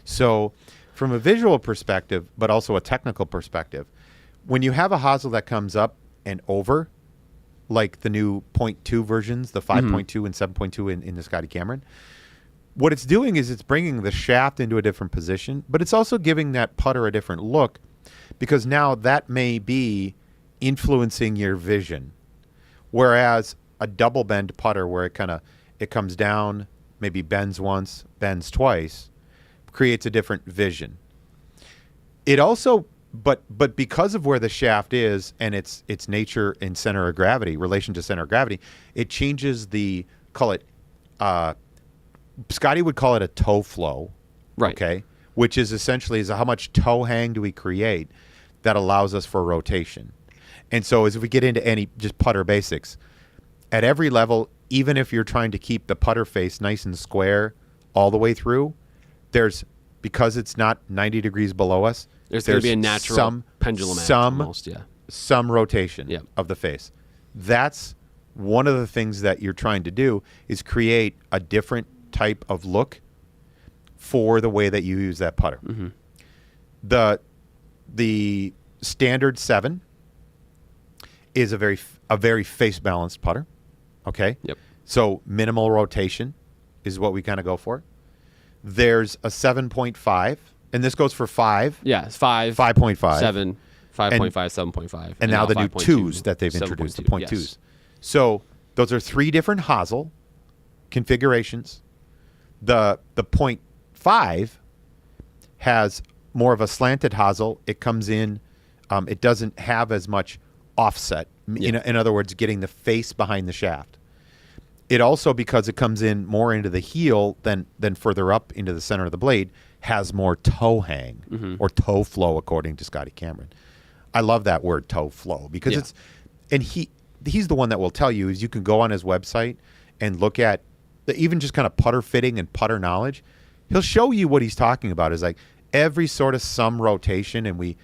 So, from a visual perspective, but also a technical perspective, when you have a hosel that comes up and over, like the new 0.2 versions, the 5.2 and 7.2 in the Scotty Cameron, what it's doing is it's bringing the shaft into a different position, but it's also giving that putter a different look, because now that may be influencing your vision. Whereas a double bend putter, where it comes down, maybe bends once, bends twice, creates a different vision. It also, but because of where the shaft is and its nature in center of gravity, relation to center of gravity, it changes Scotty would call it a toe flow, right? Okay, which is essentially how much toe hang do we create that allows us for rotation. And so as we get into any just putter basics, at every level, even if you're trying to keep the putter face nice and square all the way through, because it's not 90 degrees below us, there's going to be a natural pendulum almost, some rotation of the face. That's one of the things that you're trying to do, is create a different type of look for the way that you use that putter. Mm-hmm. The standard 7 is a very face balanced putter. Okay. Yep. So minimal rotation is what we kind of go for. There's a 7.5, and this goes for 5. Yeah, it's 5, 5.5, 7, 5.5, 7.5, and now the new 2s that they've introduced, the 0.2s. Yes. So those are 3 different hosel configurations. The 0.5 has more of a slanted hosel. It comes in. It doesn't have as much offset. In other words, getting the face behind the shaft. It also, because it comes in more into the heel than further up into the center of the blade, has more toe hang or toe flow, according to Scotty Cameron. I love that word, toe flow, because it's, and he's the one that will tell you, is you can go on his website and look at even just kind of putter fitting and putter knowledge. He'll show you what he's talking about is like every sort of some rotation. And we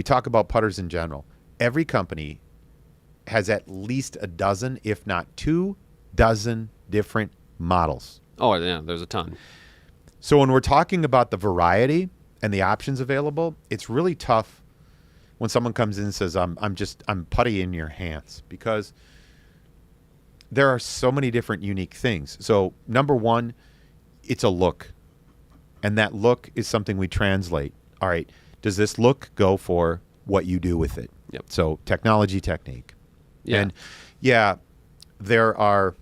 talk about putters in general. Every company has at least a dozen, if not 24 different models. Oh, yeah, there's a ton. So when we're talking about the variety and the options available, it's really tough when someone comes in and says, I'm putty in your hands, because there are so many different unique things. So number one, it's a look. And that look is something we translate. All right, does this look go for what you do with it? Yep. So technology, technique. Yeah. And there are...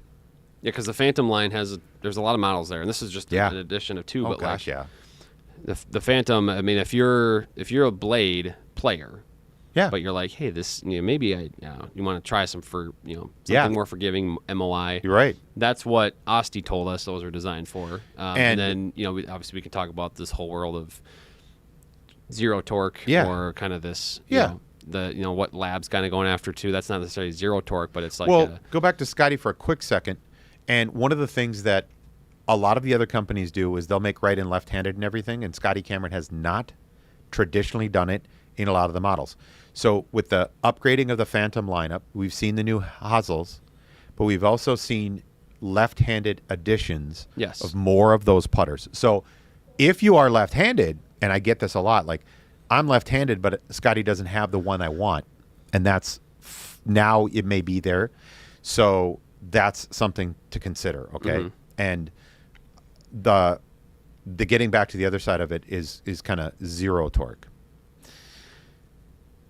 Yeah, because the Phantom line there's a lot of models there, and this is just an addition of 2. Oh, but gosh, the Phantom, I mean, if you're a blade player, Yeah. But you're like, hey, this maybe you want to try some for something Yeah. more forgiving MOI. You're right. That's what Osti told us those are designed for. And then obviously we can talk about this whole world of zero torque Yeah. or kind of this Yeah. what Lab's kind of going after too. That's not necessarily zero torque, but it's like well, go back to Scotty for a quick second. And one of the things that a lot of the other companies do is they'll make right and left-handed and everything, and Scotty Cameron has not traditionally done it in a lot of the models. So with the upgrading of the Phantom lineup, we've seen the new Hazel's, but we've also seen left-handed additions of more of those putters. So if you are left-handed, and I get this a lot, like I'm left-handed, but Scotty doesn't have the one I want, and that's now it may be there. So that's something to consider, okay? And the getting back to the other side of it is kind of zero torque.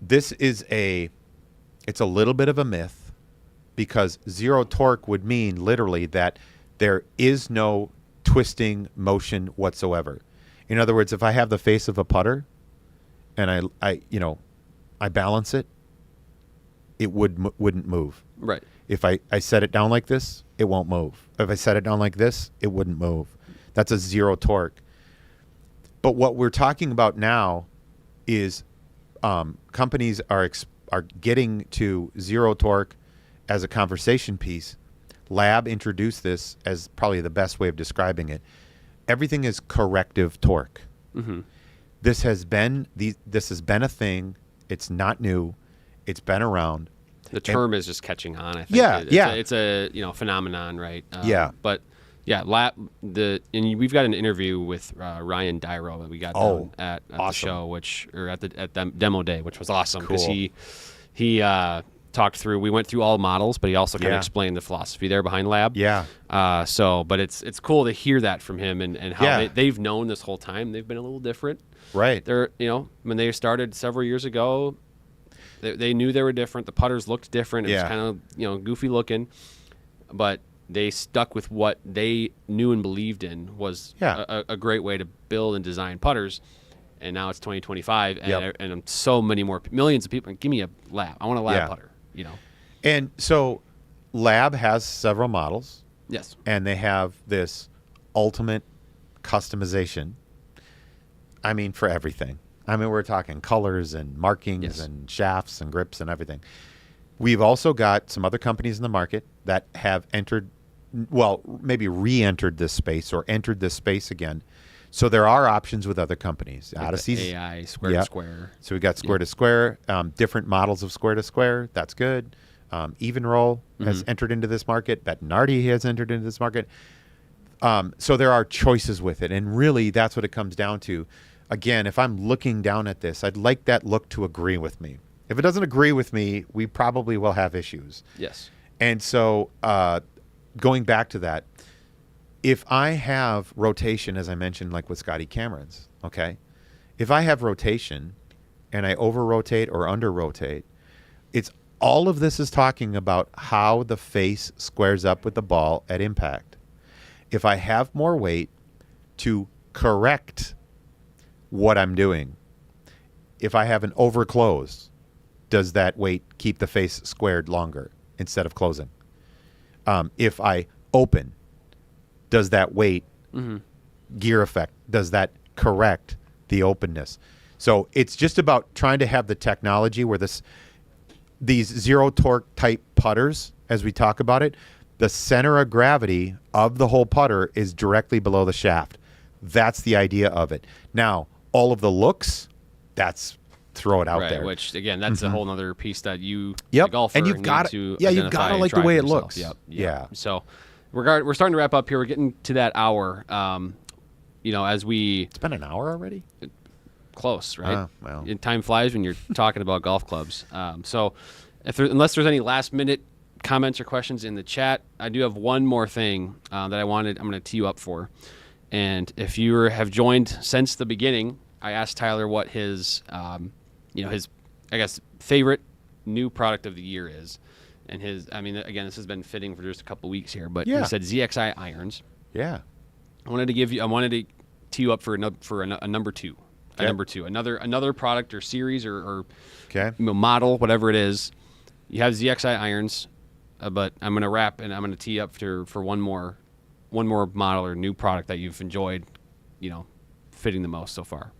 This is it's a little bit of a myth, because zero torque would mean literally that there is no twisting motion whatsoever. In other words, if I have the face of a putter and I balance it, it wouldn't move. Right. If I set it down like this, it won't move. If I set it down like this, it wouldn't move. That's a zero torque. But what we're talking about now is companies are getting to zero torque as a conversation piece. Lab introduced this as probably the best way of describing it. Everything is corrective torque. This has been a thing. It's not new. It's been around. The term is just catching on. I think. It's a phenomenon, right? But yeah, and we've got an interview with Ryan Dyro that we got down at the show, at the demo day, which was awesome because he talked through. We went through all models, but he also kind of explained the philosophy there behind Lab. Yeah. But it's cool to hear that from him and how they've known this whole time. They've been a little different. Right. They're when they started several years ago, they knew they were different. The putters looked different. It was kind of goofy looking, but they stuck with what they knew and believed in was a great way to build and design putters. And now it's 2025, and so many more millions of people. Give me a Lab. I want a Lab putter. And so Lab has several models. Yes. And they have this ultimate customization. I mean, for everything. I mean, we're talking colors and markings and shafts and grips and everything. We've also got some other companies in the market that have maybe re-entered this space or entered this space again. So there are options with other companies. Like Odyssey's AI, square to square. So we got square to square, different models of square to square. That's good. Even Roll has entered into this market. Bettinardi has entered into this market. So there are choices with it. And really, that's what it comes down to. Again, if I'm looking down at this, I'd like that look to agree with me. If it doesn't agree with me, we probably will have issues. Yes. And so going back to that, if I have rotation, as I mentioned, like with Scotty Cameron's, okay? If I have rotation and I over-rotate or under-rotate, it's all of this is talking about how the face squares up with the ball at impact. If I have more weight to correct what I'm doing, if I have an overclose, does that weight keep the face squared longer instead of closing? If I open, does that weight gear effect, does that correct the openness? So it's just about trying to have the technology where these zero torque type putters, as we talk about it, the center of gravity of the whole putter is directly below the shaft. That's the idea of it. Now, all of the looks, throw it out there. Which again, that's a whole other piece that the golfer, and you've got to you've got to like the way it yourself. looks. Yep. Yeah. So we're starting to wrap up here. We're getting to that hour. It's been an hour already. Close, right? Well. Time flies when you're talking about golf clubs. So unless there's any last minute comments or questions in the chat, I do have one more thing that I'm going to tee you up for. And if you have joined since the beginning, I asked Tyler what his favorite new product of the year is. And again, this has been fitting for just a couple weeks here, but he said ZXI irons. Yeah. I wanted to tee you up for a number two. at number 2. Another product or series or Okay. model, whatever it is. You have ZXI irons, but I'm going to wrap and I'm going to tee up for one more model or new product that you've enjoyed, fitting the most so far.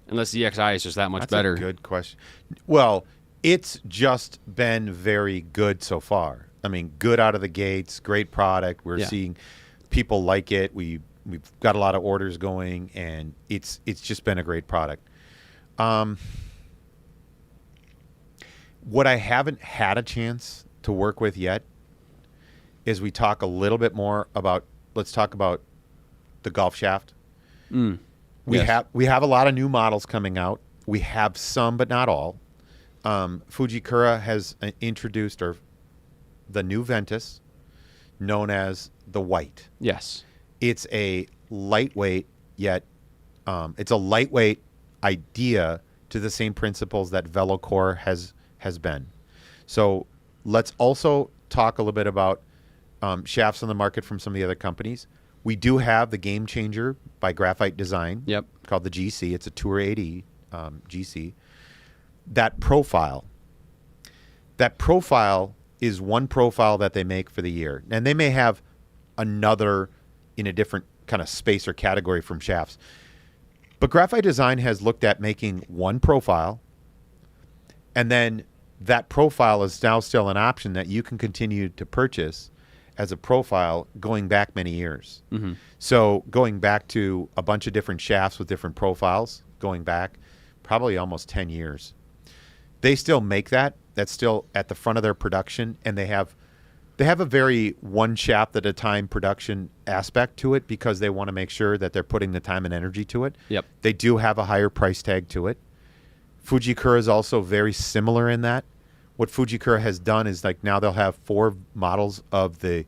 Unless ZXI is just that much better. That's a good question. Well, it's just been very good so far. I mean, good out of the gates, great product. We're seeing people like it. We've got a lot of orders going, and it's just been a great product. What I haven't had a chance to work with yet is we talk a little bit more about. Let's talk about the golf shaft. We have a lot of new models coming out. We have some, but not all. Fujikura has introduced the new Ventus, known as the White. Yes, it's a lightweight, yet it's a lightweight idea to the same principles that VeloCore has been. So let's also talk a little bit about shafts on the market from some of the other companies. We do have the Game Changer by Graphite Design. Yep. Called the GC. It's a Tour 80 GC. That profile is one profile that they make for the year. And they may have another in a different kind of space or category from shafts. But Graphite Design has looked at making one profile, and then that profile is now still an option that you can continue to purchase as a profile going back many years. Mm-hmm. So going back to a bunch of different shafts with different profiles, going back probably almost 10 years. They still make that. That's still at the front of their production, and they have a very one shaft at a time production aspect to it because they want to make sure that they're putting the time and energy to it. Yep. They do have a higher price tag to it. Fujikura is also very similar in that. What Fujikura has done is now they'll have 4 models of the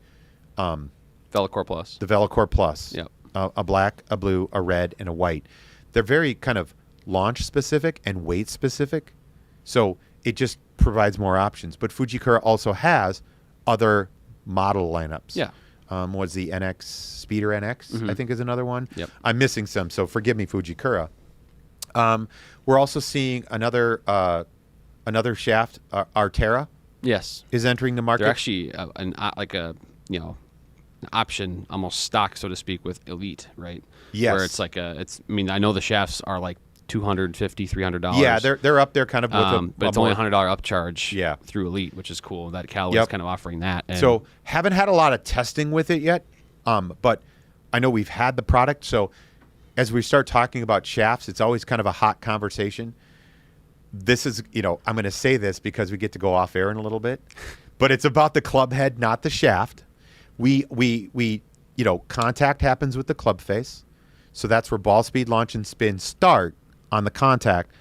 VeloCore Plus. The VeloCore Plus. Yep. A black, a blue, a red, and a white. They're very kind of launch specific and weight specific. So it just provides more options. But Fujikura also has other model lineups. Yeah. Was the NX Speeder NX, I think is another one. Yep. I'm missing some, so forgive me, Fujikura. We're also seeing another shaft, Artera. Yes. Is entering the market. They're actually an option, almost stock, so to speak, with Elite, right? Yes. Where it's I know the shafts are like $250, $300. Yeah, they're up there kind of with but it's only a $100 upcharge through Elite, which is cool. That Callaway's kind of offering that. And so haven't had a lot of testing with it yet, but I know we've had the product. So as we start talking about shafts, it's always kind of a hot conversation. This is, I'm going to say this because we get to go off air in a little bit, but it's about the club head, not the shaft. We contact happens with the club face. So that's where ball speed, launch, and spin start on the contact.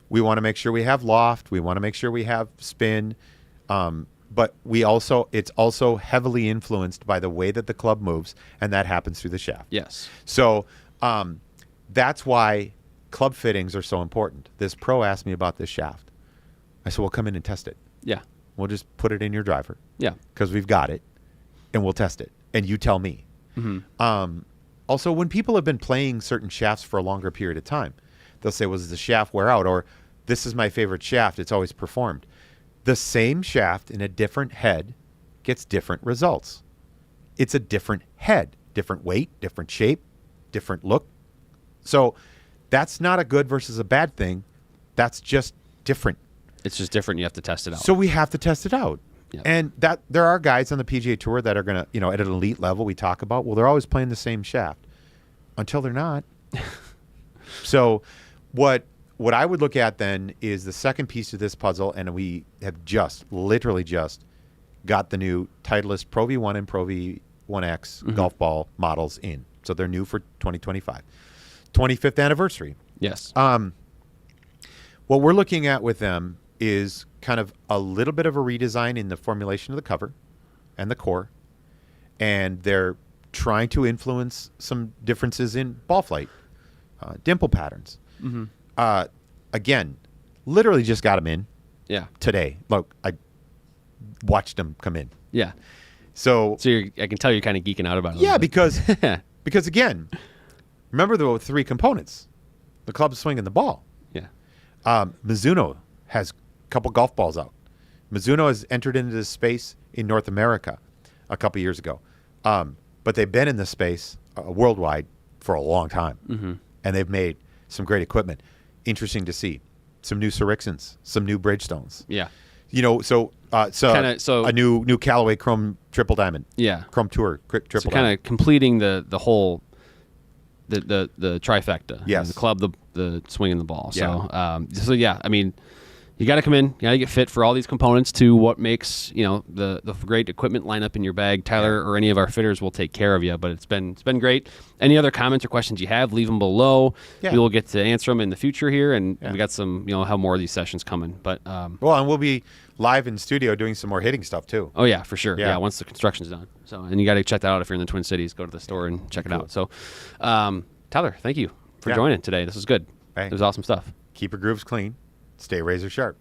We want to make sure we have loft. We want to make sure we have spin. But it's also heavily influenced by the way that the club moves, and that happens through the shaft. Yes. So that's why club fittings are so important. This pro asked me about this shaft. I said, well, come in and test it. Yeah. We'll just put it in your driver. Yeah. Because we've got it, and we'll test it, and you tell me. Mm-hmm. Also, when people have been playing certain shafts for a longer period of time, they'll say, well, does the shaft wear out? Or this is my favorite shaft. It's always performed. The same shaft in a different head gets different results. It's a different head, different weight, different shape, different look. So that's not a good versus a bad thing. That's just different. It's just different. You have to test it out. So we have to test it out. Yep. And that there are guys on the PGA Tour that are going to, at an elite level, we talk about, well, they're always playing the same shaft until they're not. So what I would look at then is the second piece of this puzzle, and we have literally just got the new Titleist Pro V1 and Pro V1X golf ball models in. So they're new for 2025. 25th anniversary. Yes. What we're looking at with them is kind of a little bit of a redesign in the formulation of the cover and the core. And they're trying to influence some differences in ball flight, dimple patterns. Mm-hmm. Again, literally just got them in today. Look, I watched them come in. Yeah. So I can tell you're kind of geeking out about it. Yeah, because again, Remember the 3 components: the club, the swing, and the ball. Yeah. Mizuno has a couple golf balls out. Mizuno has entered into this space in North America a couple years ago, but they've been in this space worldwide for a long time, and they've made some great equipment. Interesting to see some new Serixons, some new Bridgestones. Yeah. So a new Callaway Chrome Triple Diamond. Yeah. Chrome Tour Triple So Diamond. kind of completing the whole the trifecta. Yes. The club, the swing, and the ball. Yeah. So yeah, I mean, you got to come in, you got to get fit for all these components to what makes, the great equipment lineup in your bag. Tyler or any of our fitters will take care of you, but it's been great. Any other comments or questions you have, leave them below. Yeah. We will get to answer them in the future here, and we got some, have more of these sessions coming. But well, and we'll be live in studio doing some more hitting stuff too. oh yeah, for sure. Yeah. Yeah, once the construction's done. So, and you got to check that out if you're in the Twin Cities. Go to the store and check it out. So, Tyler, thank you for joining today. This was good. Hey. It was awesome stuff. Keep your grooves clean. Stay razor sharp.